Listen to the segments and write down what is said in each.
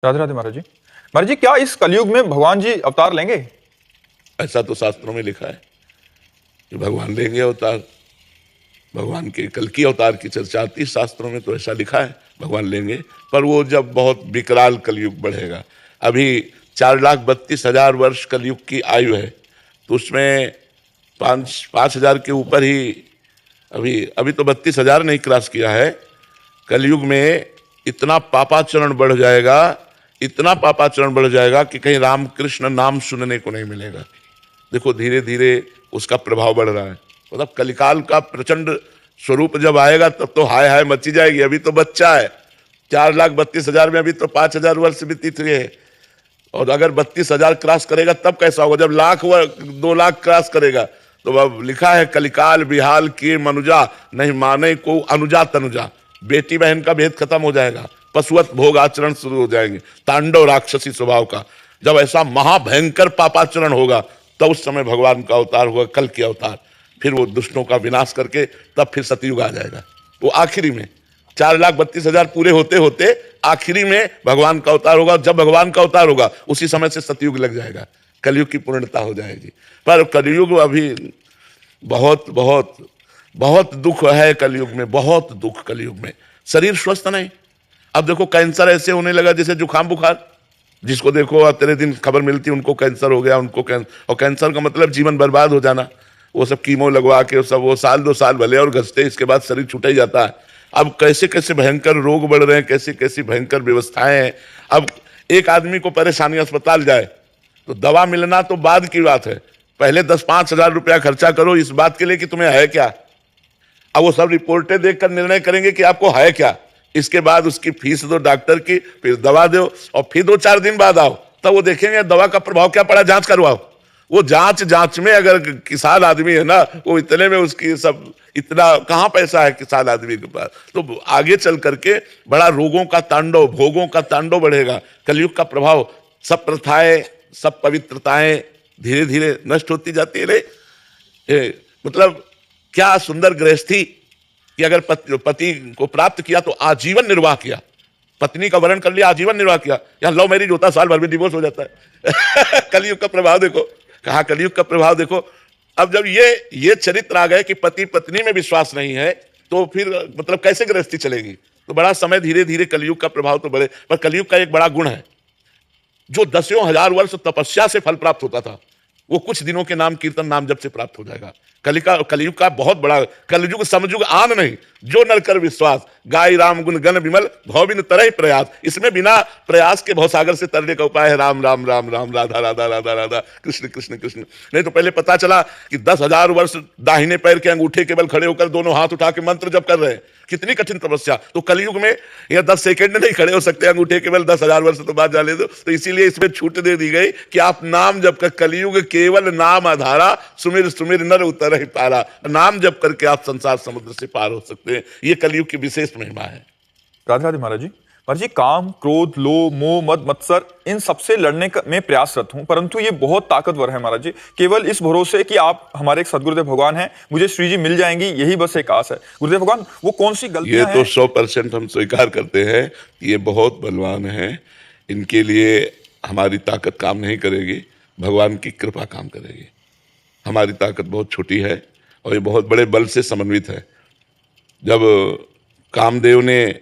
राधे राधे महाराज जी। महाराज जी, क्या इस कलयुग में भगवान जी अवतार लेंगे? ऐसा तो शास्त्रों में लिखा है कि भगवान लेंगे अवतार। भगवान के कल की अवतार की चर्चा आती है शास्त्रों में, तो ऐसा लिखा है भगवान लेंगे। पर वो जब बहुत विकराल कलयुग बढ़ेगा। अभी 4,32,000 वर्ष कलयुग की आयु है, तो उसमें 5,000 के ऊपर ही अभी अभी तो 32,000 नहीं क्रॉस किया है। कलयुग में इतना पापाचरण बढ़ जाएगा, इतना पापाचरण बढ़ जाएगा कि कहीं रामकृष्ण नाम सुनने को नहीं मिलेगा। देखो धीरे धीरे उसका प्रभाव बढ़ रहा है। मतलब कलिकाल का प्रचंड स्वरूप जब आएगा तब तो हाय हाय मची जाएगी। अभी तो बच्चा है, 4,32,000 में अभी तो 5,000 वर्ष बीत रहे हैं। और अगर 32,000 क्रॉस करेगा तब कैसा होगा, जब लाख व 2 लाख क्रॉस करेगा। तो अब लिखा है कलिकाल बिहाल किए मनुजा, नहीं माने को अनुजा तनुजा। बेटी बहन का भेद खत्म हो जाएगा, पशुवत भोग आचरण शुरू हो जाएंगे, तांडव राक्षसी स्वभाव का। जब ऐसा महाभयंकर पापाचरण होगा तब उस समय भगवान का अवतार होगा, कल की अवतार। फिर वो दुष्टों का विनाश करके तब फिर सतयुग आ जाएगा। वो आखिरी में 4,32,000 पूरे होते होते आखिरी में भगवान का अवतार होगा। जब भगवान का अवतार होगा उसी समय से सतयुग लग जाएगा, कलयुग की पूर्णता हो जाएगी। पर कलयुग अभी बहुत बहुत बहुत दुख है कलयुग में, बहुत दुख कलयुग में। शरीर स्वस्थ नहीं। अब देखो कैंसर ऐसे होने लगा जैसे जुकाम बुखार। जिसको देखो तेरे दिन खबर मिलती उनको कैंसर हो गया, उनको और कैंसर का मतलब जीवन बर्बाद हो जाना। वो सब कीमो लगवा के सब वो 1-2 साल भले और घसते, इसके बाद शरीर छूट ही जाता है। अब कैसे कैसे भयंकर रोग बढ़ रहे हैं, कैसी कैसी भयंकर व्यवस्थाएं हैं। अब एक आदमी को परेशानी, अस्पताल जाए तो दवा मिलना तो बाद की बात है, पहले 10-5 हजार रुपया खर्चा करो इस बात के लिए कि तुम्हें है क्या। अब वो सब रिपोर्टें देखकर निर्णय करेंगे कि आपको है क्या। इसके बाद उसकी फीस दो डॉक्टर की, फिर दवा दो, और फिर 2-4 दिन बाद आओ, तब वो देखेंगे दवा का प्रभाव क्या पड़ा, जांच करवाओ। वो जांच में अगर किसान आदमी है ना, वो इतने में उसकी सब, इतना कहां पैसा है किसान आदमी के पास। तो आगे चल करके बड़ा रोगों का तांडव, भोगों का तांडव बढ़ेगा। कलयुग का प्रभाव, सब प्रथाएं, सब पवित्रताएं धीरे धीरे नष्ट होती जाती है। मतलब क्या सुंदर गृहस्थी कि अगर पति को प्राप्त किया तो आजीवन निर्वाह किया, पत्नी का वर्ण कर लिया, आजीवन निर्वाह किया। यहाँ लव मैरिज होता है, साल भर में डिवोर्स हो जाता है। कलयुग का प्रभाव देखो, कहा कलयुग का प्रभाव देखो। अब जब ये चरित्र आ गए कि पति पत्नी में विश्वास नहीं है, तो फिर मतलब कैसे गृहस्थी चलेगी। तो बड़ा समय धीरे धीरे कलयुग का प्रभाव तो बढ़े। पर कलयुग का एक बड़ा गुण है, जो 10,000 वर्ष तपस्या से फल प्राप्त होता था, वो कुछ दिनों के नाम कीर्तन नाम जप से प्राप्त हो जाएगा। कलयुग का बहुत बड़ा, कलयुग समयुग आन नहीं, जो नर कर विश्वास, गाय राम गुण गण विमल, भवबिन तरह प्रयास। इसमें बिना प्रयास के भवसागर से तरने का उपाय है राम राम राम राम, राधा राधा राधा राधा, कृष्ण कृष्ण कृष्ण। नहीं तो पहले पता चला कि 10,000 वर्ष दाहिने पैर के अंगूठे के बल खड़े होकर दोनों हाथ उठा के मंत्र जप कर रहे हैं, कितनी कठिन तपस्या। तो कलयुग में यह 10 सेकंड नहीं खड़े हो सकते अंगूठे केवल, 10,000 वर्ष तो बाद जाने दो। तो इसीलिए इसमें छूट दे दी गई कि आप नाम जप कर, कलयुग केवल नाम आधारा, सुमिर सुमिर नर उतर ही पारा। नाम जप करके आप संसार समुद्र से पार हो सकते हैं। ये कलयुग की विशेष महिमा है। राधे राधे महाराज जी। महाराज जी, काम क्रोध लोभ मोह मद मत्सर इन सबसे लड़ने में प्रयासरत हूं, परंतु ये बहुत ताकतवर है महाराज जी। केवल इस भरोसे कि आप हमारे एक सदगुरुदेव भगवान हैं, मुझे श्री जी मिल जाएंगी, यही बस एक आस है। गुरुदेव भगवान, वो कौन सी गलतियां हैं? ये तो 100% हम स्वीकार करते हैं, ये बहुत बलवान है। इनके लिए हमारी ताकत काम नहीं करेगी, भगवान की कृपा काम करेगी। हमारी ताकत बहुत छोटी है और ये बहुत बड़े बल से समन्वित है। जब कामदेव ने,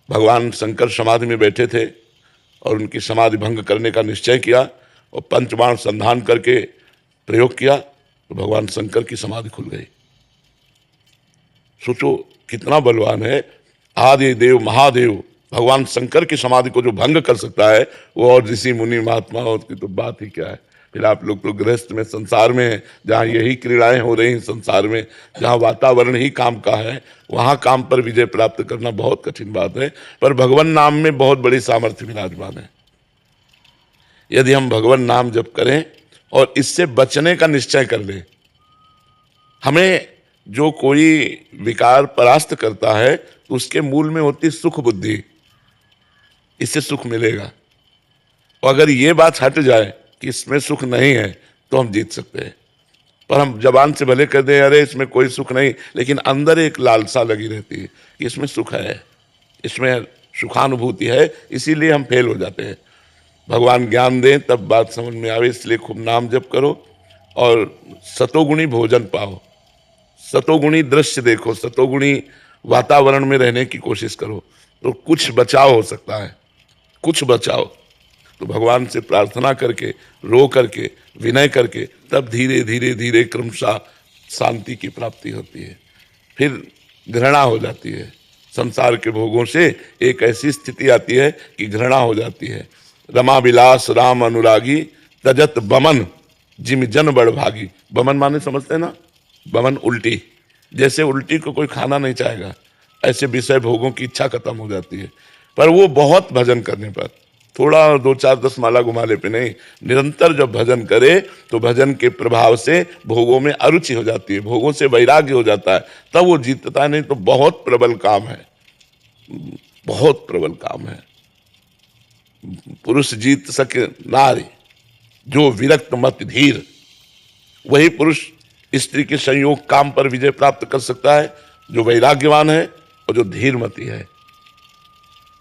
भगवान शंकर समाधि में बैठे थे और उनकी समाधि भंग करने का निश्चय किया और पंचबाण संधान करके प्रयोग किया, तो भगवान शंकर की समाधि खुल गई। सोचो कितना बलवान है। आदि देव महादेव भगवान शंकर की समाधि को जो भंग कर सकता है, वो और ऋषि मुनि महात्माओं की तो बात ही क्या है। फिर आप लोग तो गृहस्थ में, संसार में हैं, जहाँ यही क्रीड़ाएं हो रही हैं संसार में, जहाँ वातावरण ही काम का है, वहाँ काम पर विजय प्राप्त करना बहुत कठिन बात है। पर भगवान नाम में बहुत बड़ी सामर्थ्य विराजमान है। यदि हम भगवान नाम जप करें और इससे बचने का निश्चय कर लें, हमें जो कोई विकार परास्त करता है तो उसके मूल में होती सुख बुद्धि, इससे सुख मिलेगा। और अगर ये बात हट जाए कि इसमें सुख नहीं है तो हम जीत सकते हैं। पर हम जबान से भले कह दें अरे इसमें कोई सुख नहीं, लेकिन अंदर एक लालसा लगी रहती है कि इसमें सुख है, इसमें सुखानुभूति है, इसीलिए हम फेल हो जाते हैं। भगवान ज्ञान दें तब बात समझ में आवे, इसलिए खूब नाम जप करो और सतोगुणी भोजन पाओ, सतोगुणी दृश्य देखो, सतोगुणी वातावरण में रहने की कोशिश करो, तो कुछ बचाव हो सकता है, कुछ बचाव। तो भगवान से प्रार्थना करके, रो करके, विनय करके, तब धीरे धीरे धीरे क्रमशः शांति की प्राप्ति होती है। फिर घृणा हो जाती है, संसार के भोगों से एक ऐसी स्थिति आती है कि घृणा हो जाती है। रमा विलास राम अनुरागी, तजत बमन जिम जन बड़ भागी। बमन माने समझते हैं ना, बमन उल्टी, जैसे उल्टी को कोई खाना नहीं चाहेगा, ऐसे विषय भोगों की इच्छा खत्म हो जाती है। पर वो बहुत भजन करने पर, थोड़ा 2-4-10 माला घुमाले पे नहीं, निरंतर जब भजन करे तो भजन के प्रभाव से भोगों में अरुचि हो जाती है, भोगों से वैराग्य हो जाता है, तब वो जीतता है। नहीं तो बहुत प्रबल काम है, बहुत प्रबल काम है। पुरुष जीत सके नारी, जो विरक्त मत धीर, वही पुरुष स्त्री के संयोग काम पर विजय प्राप्त कर सकता है, जो वैराग्यवान है और जो धीरमती है।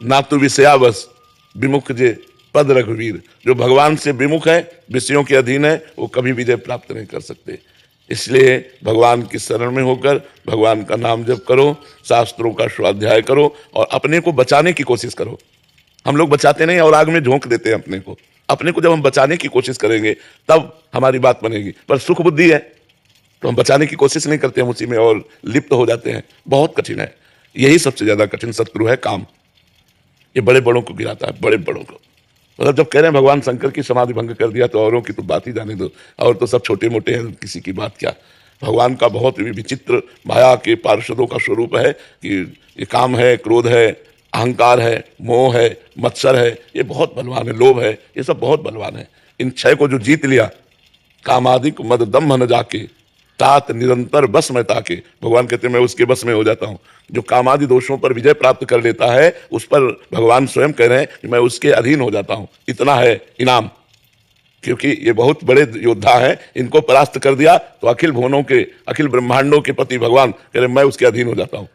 ना तो विषयावश विमुख जे पद रघुवीर, जो भगवान से विमुख है, विषयों के अधीन है, वो कभी विजय प्राप्त नहीं कर सकते। इसलिए भगवान की शरण में होकर भगवान का नाम जप करो, शास्त्रों का स्वाध्याय करो और अपने को बचाने की कोशिश करो। हम लोग बचाते नहीं और आग में झोंक देते हैं अपने को। अपने को जब हम बचाने की कोशिश करेंगे तब हमारी बात बनेगी, पर सुख बुद्धि है तो हम बचाने की कोशिश नहीं करते, हम उसी में और लिप्त हो जाते हैं। बहुत कठिन है, यही सबसे ज्यादा कठिन शत्रु है काम। ये बड़े बड़ों को गिराता है, बड़े बड़ों को। मतलब जब कह रहे हैं भगवान शंकर की समाधि भंग कर दिया तो औरों की तो बात ही जाने दो, और तो सब छोटे मोटे हैं, किसी की बात क्या। भगवान का बहुत विचित्र माया के पार्षदों का स्वरूप है कि ये काम है, क्रोध है, अहंकार है, मोह है, मत्सर है, ये बहुत बलवान है, लोभ है, ये सब बहुत बलवान है। इन छह को जो जीत लिया, कामादिक मद दम्भ न जाके, तात निरंतर बस में ताके, भगवान कहते हैं मैं उसके बस में हो जाता हूं। जो कामादि दोषों पर विजय प्राप्त कर लेता है, उस पर भगवान स्वयं कह रहे हैं कि मैं उसके अधीन हो जाता हूं। इतना है इनाम, क्योंकि ये बहुत बड़े योद्धा हैं, इनको परास्त कर दिया तो अखिल भुवनों के, अखिल ब्रह्मांडों के पति भगवान कह रहे मैं उसके अधीन हो जाता हूं।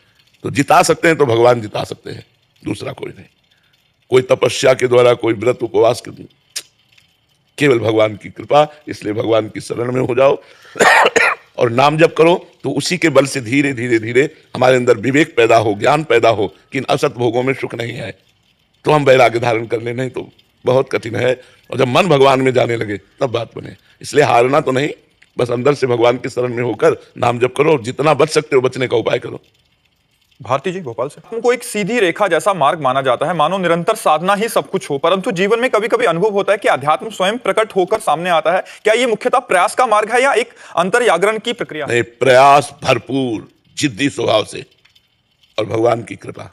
तो जिता सकते हैं तो भगवान जिता सकते हैं, दूसरा कोई नहीं। कोई तपस्या के द्वारा, कोई व्रत उपवास के, केवल भगवान की कृपा। इसलिए भगवान की शरण में हो जाओ और नाम जप करो, तो उसी के बल से धीरे धीरे धीरे हमारे अंदर विवेक पैदा हो, ज्ञान पैदा हो कि इन असत भोगों में सुख नहीं है, तो हम वैराग्य धारण कर ले, नहीं तो बहुत कठिन है। और जब मन भगवान में जाने लगे तब बात बने। इसलिए हारना तो नहीं, बस अंदर से भगवान की शरण में होकर नाम जप करो, जितना बच सकते हो बचने का उपाय करो। भारती जी भोपाल से, हमको एक सीधी रेखा जैसा मार्ग माना जाता है, मानो निरंतर साधना ही सब कुछ हो, परंतु जीवन में कभी कभी अनुभव होता है कि अध्यात्म स्वयं प्रकट होकर सामने आता है। क्या ये मुख्यतः प्रयास का मार्ग है या एक अंतर्जागरण की प्रक्रिया? नहीं, प्रयास भरपूर, जिद्दी स्वभाव से और भगवान की कृपा।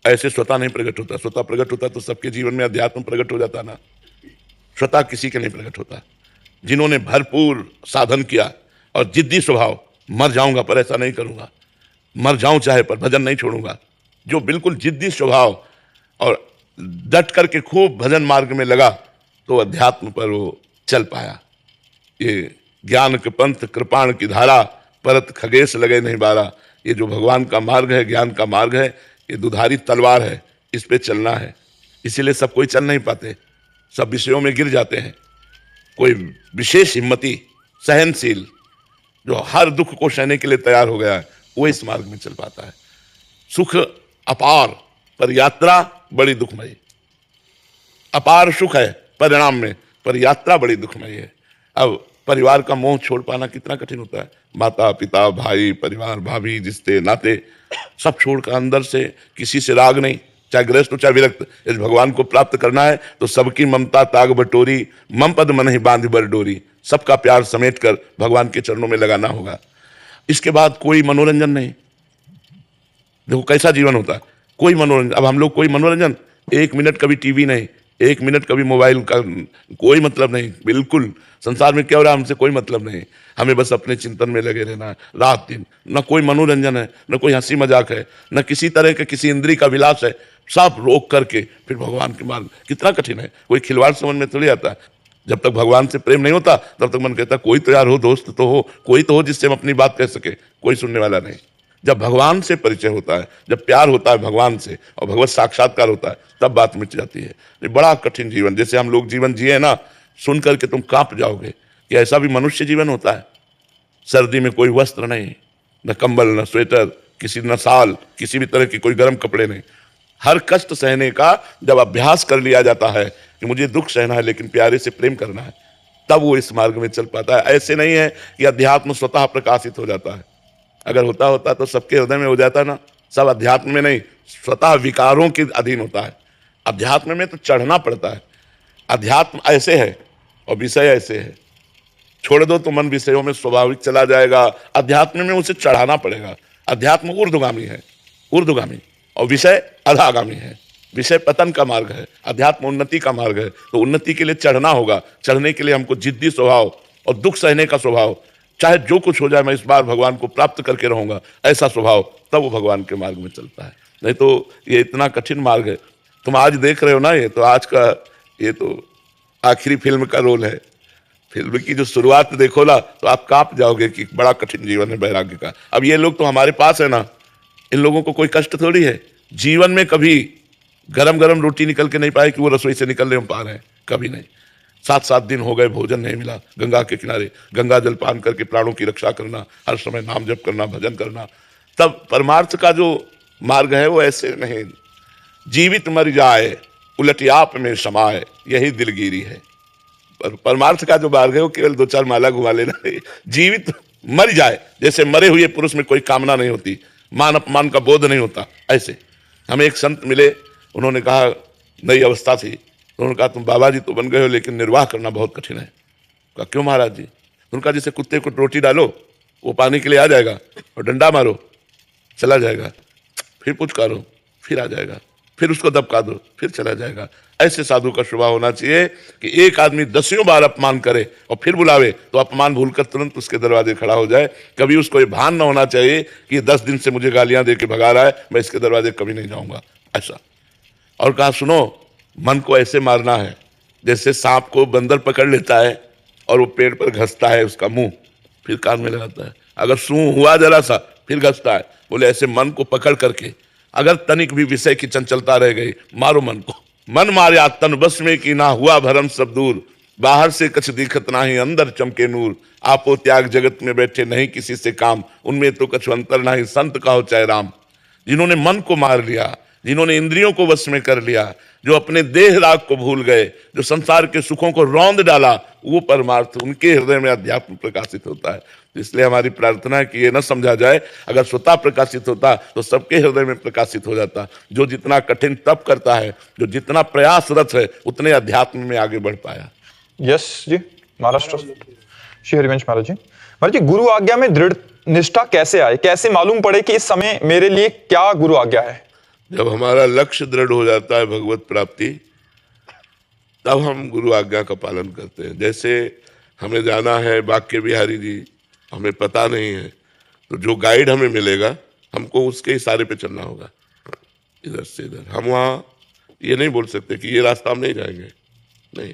ऐसे स्वतः नहीं प्रकट होता, स्वतः प्रकट होता तो सबके जीवन में अध्यात्म प्रकट हो जाता ना। स्वतः किसी के नहीं प्रकट होता। जिन्होंने भरपूर साधन किया और जिद्दी स्वभाव, मर जाऊंगा पर ऐसा नहीं करूंगा, मर जाऊं चाहे पर भजन नहीं छोड़ूंगा, जो बिल्कुल जिद्दी स्वभाव और डट करके खूब भजन मार्ग में लगा, तो अध्यात्म पर वो चल पाया। ये ज्ञान के पंथ कृपाण की धारा, परत खगेश लगे नहीं बारा। ये जो भगवान का मार्ग है, ज्ञान का मार्ग है, ये दुधारी तलवार है, इस पे चलना है। इसीलिए सब कोई चल नहीं पाते, सब विषयों में गिर जाते हैं। कोई विशेष हिम्मती, सहनशील, जो हर दुख को सहने के लिए तैयार हो गया है, वो इस मार्ग में चल पाता है। सुख अपार पर यात्रा बड़ी दुखमयी। अपार सुख है परिणाम में, पर यात्रा बड़ी दुखमयी है। अब परिवार का मोह छोड़ पाना कितना कठिन होता है। माता पिता, भाई, परिवार, भाभी, रिश्ते नाते सब छोड़कर अंदर से किसी से राग नहीं, चाहे गृहस्थ हो चाहे विरक्त। यदि भगवान को प्राप्त करना है तो सबकी ममता ताग बटोरी, मम पद मन ही बांध बर डोरी। सबका प्यार समेट कर भगवान के चरणों में लगाना होगा। इसके बाद कोई मनोरंजन नहीं। देखो कैसा जीवन होता है, कोई मनोरंजन। अब हम लोग कोई मनोरंजन, 1 मिनट कभी टीवी नहीं, 1 मिनट कभी मोबाइल का कोई मतलब नहीं। बिल्कुल संसार में क्या हो रहा है हमसे कोई मतलब नहीं। हमें बस अपने चिंतन में लगे रहना है रात दिन। न कोई मनोरंजन है, न कोई हंसी मजाक है, न किसी तरह के किसी इंद्री का विलास है। सब रोक करके फिर भगवान के मार्ग, कितना कठिन है। कोई खिलवाड़ समझ में थोड़ी आता है। जब तक भगवान से प्रेम नहीं होता तब तक मन कहता कोई तो यार हो, दोस्त तो हो, कोई तो हो जिससे हम अपनी बात कह सके। कोई सुनने वाला नहीं। जब भगवान से परिचय होता है, जब प्यार होता है भगवान से और भगवत साक्षात्कार होता है, तब बात मिट जाती है। ये बड़ा कठिन जीवन, जैसे हम लोग जीवन जिए ना, सुन करके तुम कांप जाओगे कि ऐसा भी मनुष्य जीवन होता है। सर्दी में कोई वस्त्र नहीं, न कंबल, न स्वेटर, न साल, किसी भी तरह के कोई गर्म कपड़े नहीं। हर कष्ट सहने का जब अभ्यास कर लिया जाता है कि मुझे दुख सहना है लेकिन प्यारे से प्रेम करना है, तब वो इस मार्ग में चल पाता है। ऐसे नहीं है कि अध्यात्म स्वतः प्रकाशित हो जाता है। अगर होता तो सबके हृदय में हो जाता ना। सब अध्यात्म में नहीं, स्वतः विकारों के अधीन होता है। अध्यात्म में तो चढ़ना पड़ता है। अध्यात्म ऐसे है और विषय ऐसे है। छोड़ दो तो मन विषयों में स्वाभाविक चला जाएगा, अध्यात्म में उसे चढ़ाना पड़ेगा। अध्यात्म ऊर्ध्वगामी है, ऊर्ध्वगामी, और विषय अधागामी है। विषय पतन का मार्ग है, अध्यात्म उन्नति का मार्ग है। तो उन्नति के लिए चढ़ना होगा। चढ़ने के लिए हमको जिद्दी स्वभाव और दुख सहने का स्वभाव, चाहे जो कुछ हो जाए मैं इस बार भगवान को प्राप्त करके रहूंगा, ऐसा स्वभाव, तब वो भगवान के मार्ग में चलता है। नहीं तो ये इतना कठिन मार्ग है। तुम आज देख रहे हो ना, ये तो आज का, ये तो आखिरी फिल्म का रोल है। फिल्म की जो शुरुआत देखो ना तो आप कांप जाओगे कि बड़ा कठिन जीवन है वैराग्य का। अब ये लोग तो हमारे पास है ना, इन लोगों को कोई कष्ट थोड़ी है। जीवन में कभी गरम गरम रोटी निकल के नहीं पाए कि वो रसोई से निकलने में पा रहे हैं, कभी नहीं। 7-7 दिन हो गए, भोजन नहीं मिला। गंगा के किनारे गंगा जल पान करके प्राणों की रक्षा करना, हर समय नाम जप करना, भजन करना। तब परमार्थ का जो मार्ग है वो ऐसे नहीं। जीवित मर जाए उलट आप में समाए, यही दिलगिरी है। परमार्थ का जो मार्ग है वो केवल 2-4 माला घुमा लेना है। जीवित मर जाए, जैसे मरे हुए पुरुष में कोई कामना नहीं होती, मान अपमान का बोध नहीं होता। ऐसे हमें एक संत मिले, उन्होंने कहा, नई अवस्था थी, उन्होंने कहा तुम बाबा जी तो बन गए हो लेकिन निर्वाह करना बहुत कठिन है। कहा क्यों महाराज जी? उनका जैसे कुत्ते को रोटी डालो वो पानी के लिए आ जाएगा, और डंडा मारो चला जाएगा, फिर पुचकारो फिर आ जाएगा, फिर उसको दबका दो फिर चला जाएगा। ऐसे साधु का स्वभाव होना चाहिए कि एक आदमी 10 बार अपमान करे और फिर बुलावे तो अपमान भूलकर तुरंत उसके दरवाजे खड़ा हो जाए। कभी उसको ये भान न होना चाहिए कि 10 दिन से मुझे गालियां दे के भगा रहा है, मैं इसके दरवाजे कभी नहीं जाऊंगा, ऐसा। और कहा सुनो, मन को ऐसे मारना है जैसे सांप को बंदर पकड़ लेता है और वो पेड़ पर घसता है उसका मुंह, फिर कान में लगाता है। अगर सूं हुआ जरा सा फिर घसता है। बोले ऐसे मन को पकड़ करके अगर तनिक भी विषय की चंचलता रह गई, मारो मन को। मन मार्या तन बस में कि ना हुआ भरम सब दूर, बाहर से कछ दिखत नाही अंदर चमके नूर। आपो त्याग जगत में बैठे नहीं किसी से काम, उनमें तो कछु अंतर नहीं संत कहो चाहे राम। जिन्होंने मन को मार लिया, जिन्होंने इंद्रियों को वश में कर लिया, जो अपने देह राग को भूल गए, जो संसार के सुखों को रौंद डाला, वो परमार्थ उनके हृदय में अध्यात्म प्रकाशित होता है। इसलिए हमारी प्रार्थना है कि ये न समझा जाए अगर स्वतः प्रकाशित होता तो सबके हृदय में प्रकाशित हो जाता। जो जितना कठिन तप करता है, जो जितना प्रयासरत है, उतने अध्यात्म में आगे बढ़ पाया। यस जी, महाराष्ट्र श्री हरिवंश महाराज जी। महाराज जी, गुरु आज्ञा में दृढ़ निष्ठा कैसे आए? कैसे मालूम पड़े कि इस समय मेरे लिए क्या गुरु आज्ञा है? जब हमारा लक्ष्य दृढ़ हो जाता है भगवत प्राप्ति, तब हम गुरु आज्ञा का पालन करते हैं। जैसे हमें जाना है बांके बिहारी जी, हमें पता नहीं है, तो जो गाइड हमें मिलेगा हमको उसके इशारे पे चलना होगा, इधर से इधर। हम वहाँ ये नहीं बोल सकते कि ये रास्ता हम नहीं जाएंगे, नहीं,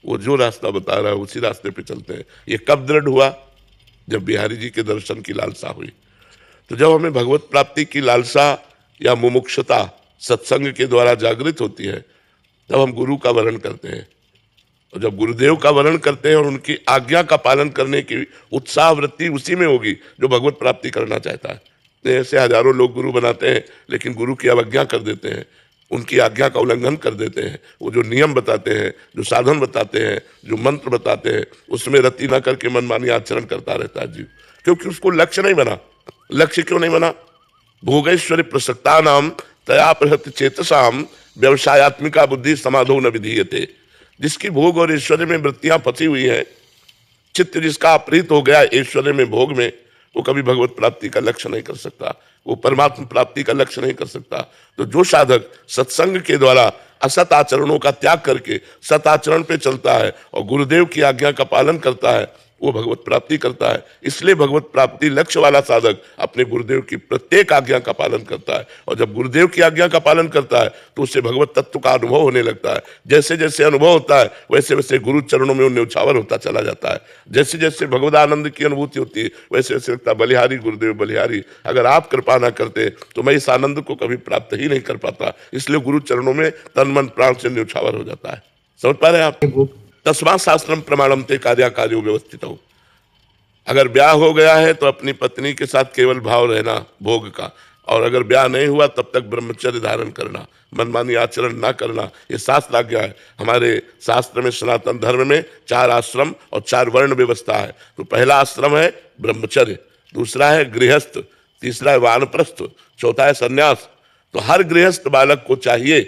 वो जो रास्ता बता रहा है उसी रास्ते पे चलते हैं। ये कब दृढ़ हुआ? जब बिहारी जी के दर्शन की लालसा हुई। तो जब हमें भगवत प्राप्ति की लालसा या मुमुक्षुता सत्संग के द्वारा जागृत होती है, तब हम गुरु का वरण करते हैं। और जब गुरुदेव का वरण करते हैं और उनकी आज्ञा का पालन करने की उत्साह वृत्ति उसी में होगी जो भगवत प्राप्ति करना चाहता है। ऐसे हजारों लोग गुरु बनाते हैं लेकिन गुरु की अवज्ञा कर देते हैं, उनकी आज्ञा का उल्लंघन कर देते हैं। वो जो नियम बताते हैं, जो साधन बताते हैं, जो मंत्र बताते हैं, उसमें रति न करके मनमानी आचरण करता रहता है जीव, क्योंकि उसको लक्ष्य नहीं बना। लक्ष्य क्यों नहीं बना? भोगैश्वर्य प्रसक्ता नाम तया प्रहत चेतसाम व्यवसायत्मिका बुद्धि समाधो न विधीयते। जिसकी भोग और ऐश्वर्य में वृत्तियां फंसी हुई है, चित्त जिसका अपहृत हो गया ऐश्वर्य में, भोग में, वो कभी भगवत प्राप्ति का लक्ष्य नहीं कर सकता, वो परमात्मा प्राप्ति का लक्ष्य नहीं कर सकता। तो जो साधक सत्संग के द्वारा असत आचरणों का त्याग करके सत आचरण पे चलता है और गुरुदेव की आज्ञा का पालन करता है, वो भगवत प्राप्ति करता है। इसलिए भगवत प्राप्ति लक्ष्य वाला साधक अपने गुरुदेव की प्रत्येक आज्ञा का पालन करता है, और जब गुरुदेव की आज्ञा का पालन करता है तो उससे भगवत तत्व का अनुभव होने लगता है। जैसे जैसे अनुभव होता है वैसे वैसे गुरु चरणों में वो न्यौछावर होता चला जाता है। जैसे जैसे भगवत आनंद की अनुभूति होती है वैसे वैसे लगता है बलिहारी गुरुदेव बलिहारी, अगर आप कृपा ना करते तो मैं इस आनंद को कभी प्राप्त ही नहीं कर पाता। इसलिए गुरु चरणों में तन मन प्राण से न्यौछावर हो जाता है। समझ पा रहे हैं आप? तस्मात् शास्त्रम प्रमाणम ते कार्याकार्यो व्यवस्थित हो। अगर ब्याह हो गया है तो अपनी पत्नी के साथ केवल भाव रहना भोग का, और अगर ब्याह नहीं हुआ तब तक ब्रह्मचर्य धारण करना, मनमानी आचरण ना करना, ये शास्त्र आज्ञा है। हमारे शास्त्र में सनातन धर्म में 4 आश्रम और 4 वर्ण व्यवस्था है। तो पहला आश्रम है ब्रह्मचर्य, दूसरा है गृहस्थ, तीसरा है वानप्रस्थ, चौथा है सन्यास। तो हर गृहस्थ बालक को चाहिए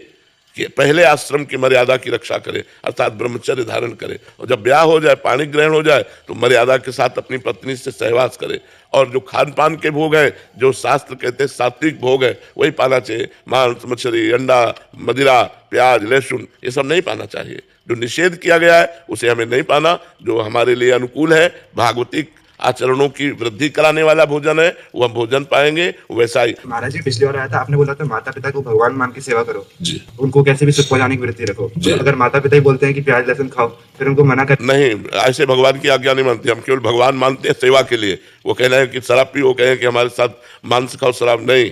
कि पहले आश्रम की मर्यादा की रक्षा करे, अर्थात ब्रह्मचर्य धारण करे, और जब ब्याह हो जाए, पाणी ग्रहण हो जाए तो मर्यादा के साथ अपनी पत्नी से सहवास करे। और जो खान पान के भोग है, जो शास्त्र कहते हैं सात्विक भोग है, वही पाना चाहिए। मांस, मछली, अंडा, मदिरा, प्याज, लहसुन, ये सब नहीं पाना चाहिए। जो निषेध किया गया है उसे हमें नहीं पाना। जो हमारे लिए अनुकूल है, भागवतिक आचरणों की वृद्धि कराने वाला भोजन है, वो हम भोजन पाएंगे। वैसा ही महाराज जी पिछली बार आया था, आपने बोला था माता पिता को भगवान मान के सेवा करो जी, उनको कैसे भी सुख पहुंचाने की वृत्ति रखो। जी। अगर माता पिता ही बोलते हैं कि प्याज लहसुन खाओ, फिर उनको मना कर नहीं, ऐसे भगवान की आज्ञा नहीं मानते। हम केवल भगवान मानते हैं सेवा के लिए। वो कहना है कि शराब पी, वो कहें कि हमारे साथ मांस खाओ, शराब नहीं।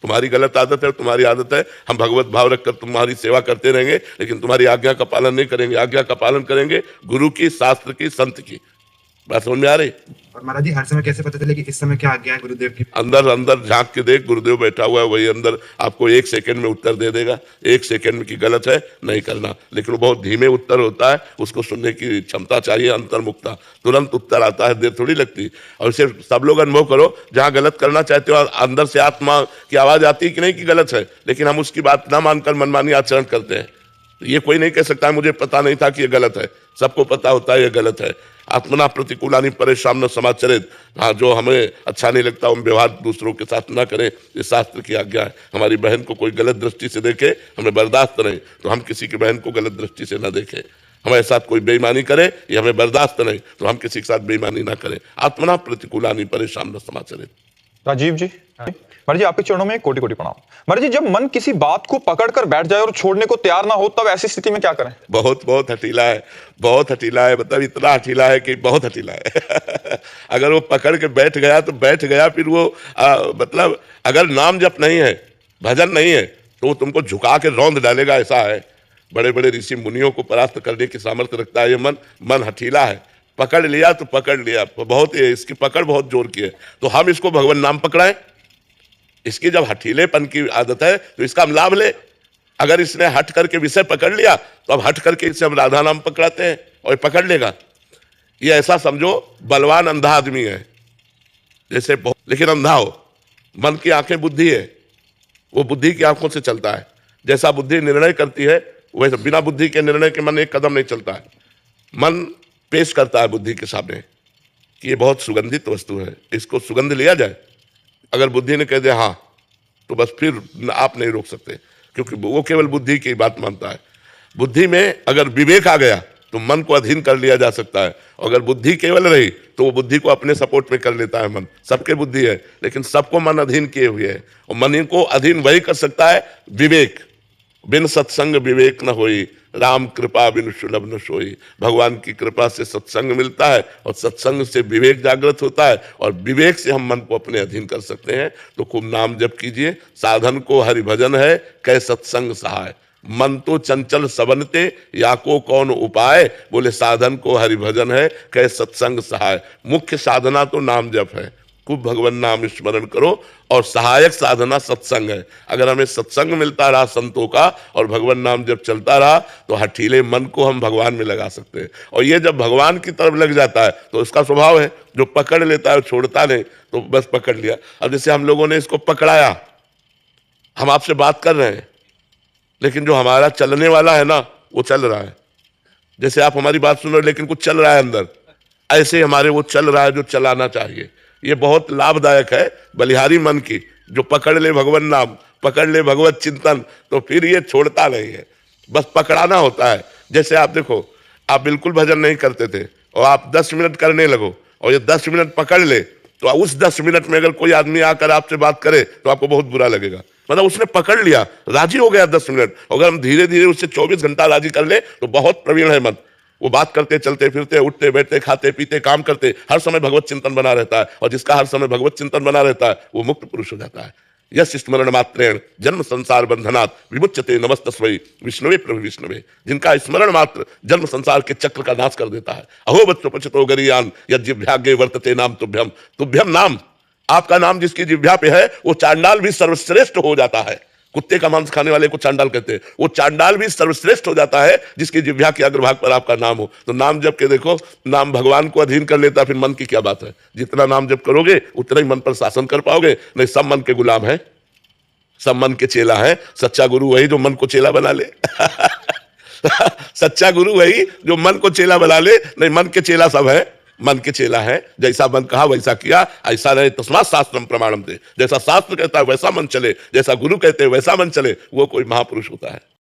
तुम्हारी गलत आदत है, तुम्हारी आदत है। हम भगवत भाव रखकर तुम्हारी सेवा करते रहेंगे, लेकिन तुम्हारी आज्ञा का पालन नहीं करेंगे। आज्ञा का पालन करेंगे गुरु की, शास्त्र की, संत की। बात समझ में आ रही? और महाराज जी हर समय कैसे पता चले कि इस समय क्या आज्ञा है गुरुदेव की? अंदर अंदर झांक के देख, गुरुदेव बैठा हुआ है, वही अंदर आपको 1 सेकंड में उत्तर दे देगा। 1 सेकंड में की गलत है नहीं करना, लेकिन वो बहुत धीमे उत्तर होता है, उसको सुनने की क्षमता चाहिए, अंतर्मुक्ता। तुरंत उत्तर आता है, देर थोड़ी लगती। और इसे सब लोग अनुभव करो, जहाँ गलत करना चाहते हो अंदर से आत्मा की आवाज आती है कि नहीं कि गलत है, लेकिन हम उसकी बात ना मानकर मनमानी आचरण करते हैं। ये कोई नहीं कह सकता मुझे पता नहीं था कि ये गलत है, सबको पता होता है ये गलत है। आत्मना प्रतिकूलानि परेशान न समाचरित। हाँ, जो हमें अच्छा नहीं लगता हम व्यवहार दूसरों के साथ ना करें, ये शास्त्र की आज्ञा है। हमारी बहन को कोई गलत दृष्टि से देखे, हमें बर्दाश्त नहीं, तो हम किसी की बहन को गलत दृष्टि से ना देखें। हमारे साथ कोई बेईमानी करे, ये हमें बर्दाश्त नहीं, तो हम किसी के साथ बेईमानी ना करें। आत्मना प्रतिकूलानि परेशान न समाचरित। राजीव जी, महाराज जी आपके चरणों में कोटि कोटि प्रणाम। महाराज जी, जब मन किसी बात को पकड़कर बैठ जाए और छोड़ने को तैयार ना हो, तब ऐसी स्थिति में क्या करें? बहुत बहुत हठीला है, बहुत हठीला है। मतलब इतना हठीला है कि बहुत हठीला है। अगर वो पकड़ के बैठ गया तो बैठ गया। फिर वो मतलब अगर नाम जप नहीं है, भजन नहीं है, तो वो तुमको झुका के रौंद डालेगा। ऐसा है, बड़े बड़े ऋषि मुनियों को परास्त करने की सामर्थ्य रखता है ये मन। मन हठीला है, पकड़ लिया तो पकड़ लिया, बहुत इसकी पकड़ बहुत जोर की है। तो हम इसको भगवान नाम पकड़ाएं। इसकी जब हठीलेपन की आदत है तो इसका हम लाभ ले। अगर इसने हट करके विषय पकड़ लिया तो अब हट करके इसे हम राधा नाम पकड़ाते हैं और पकड़ लेगा। ये ऐसा समझो बलवान अंधा आदमी है, जैसे लेकिन अंधा हो। मन की आंखें बुद्धि है, वो बुद्धि की आंखों से चलता है। जैसा बुद्धि निर्णय करती है वैसे बिना बुद्धि के निर्णय के मन एक कदम नहीं चलता है। मन पेश करता है बुद्धि के सामने कि ये बहुत सुगंधित वस्तु है, इसको सुगंध लिया जाए। अगर बुद्धि ने कह दिया हाँ, तो बस फिर आप नहीं रोक सकते, क्योंकि वो केवल बुद्धि की बात मानता है। बुद्धि में अगर विवेक आ गया तो मन को अधीन कर लिया जा सकता है। अगर बुद्धि केवल रही तो वो बुद्धि को अपने सपोर्ट में कर लेता है। मन सबके बुद्धि है, लेकिन सबको मन अधीन किए हुए है, और मन को अधीन वही कर सकता है विवेक। बिन सत्संग विवेक न होई, राम कृपा बिन सुलभ न सोई। भगवान की कृपा से सत्संग मिलता है, और सत्संग से विवेक जागृत होता है, और विवेक से हम मन को अपने अधीन कर सकते हैं। तो खूब नाम जप कीजिए। साधन को हरि भजन है, कै सत्संग सहाय। मन तो चंचल सबनते, या को कौन उपाय। बोले साधन को हरि भजन है, कै सत्संग सहाय। मुख्य साधना तो नाम जप है, खूब भगवान नाम स्मरण करो, और सहायक साधना सत्संग है। अगर हमें सत्संग मिलता रहा संतों का, और भगवान नाम जब चलता रहा, तो हठीले मन को हम भगवान में लगा सकते हैं। और ये जब भगवान की तरफ लग जाता है तो इसका स्वभाव है, जो पकड़ लेता है छोड़ता नहीं, तो बस पकड़ लिया। अब जैसे हम लोगों ने इसको पकड़ाया, हम आपसे बात कर रहे हैं, लेकिन जो हमारा चलने वाला है ना, वो चल रहा है। जैसे आप हमारी बात सुन रहे हो, लेकिन कुछ चल रहा है अंदर, ऐसे हमारे वो चल रहा है जो चलाना चाहिए। ये बहुत लाभदायक है बलिहारी मन की, जो पकड़ ले भगवान नाम, पकड़ ले भगवत चिंतन, तो फिर ये छोड़ता नहीं है, बस पकड़ाना होता है। जैसे आप देखो, आप बिल्कुल भजन नहीं करते थे, और आप 10 मिनट करने लगो और ये 10 मिनट पकड़ ले, तो उस 10 मिनट में अगर कोई आदमी आकर आपसे बात करे तो आपको बहुत बुरा लगेगा। मतलब उसने पकड़ लिया, राजी हो गया 10 मिनट। अगर हम धीरे धीरे उससे 24 घंटा राजी कर ले तो बहुत प्रवीण है मन। वो बात करते, चलते फिरते, उठते बैठते, खाते पीते, काम करते, हर समय भगवत चिंतन बना रहता है। और जिसका हर समय भगवत चिंतन बना रहता है वो मुक्त पुरुष हो जाता है। यस स्मरण मात्रेण जन्म संसार बंधनात् विमुच्यते नमस्तस्मै विष्णुवे प्रभु विष्णुवे। जिनका स्मरण मात्र जन्म संसार के चक्र का नाश कर देता है। अहो बच्चों पचतो गरियान यज्ञाग्ञे वर्तते नाम तुभ्यम। तुभ्यम नाम, आपका नाम जिसकी जिह्वा पे है वो चांडाल भी सर्वश्रेष्ठ हो जाता है। कुत्ते का मांस खाने वाले को चांडाल कहते हैं, वो चांडाल भी सर्वश्रेष्ठ हो जाता है जिसकी जिह्वा के अग्रभाग पर आपका नाम हो। तो नाम जप के देखो, नाम भगवान को अधीन कर लेता, फिर मन की क्या बात है। जितना नाम जप करोगे उतना ही मन पर शासन कर पाओगे। नहीं, सब मन के गुलाम है, सब मन के चेला है। सच्चा गुरु वही जो मन को चेला बना ले सच्चा गुरु वही जो मन को चेला बना ले। नहीं, मन के चेला सब है, मन के चेला है। जैसा मन कहा वैसा किया, ऐसा रहे तस्मात् शास्त्रम प्रमाणम दे। जैसा शास्त्र कहता है वैसा मन चले, जैसा गुरु कहते हैं वैसा मन चले, वो कोई महापुरुष होता है।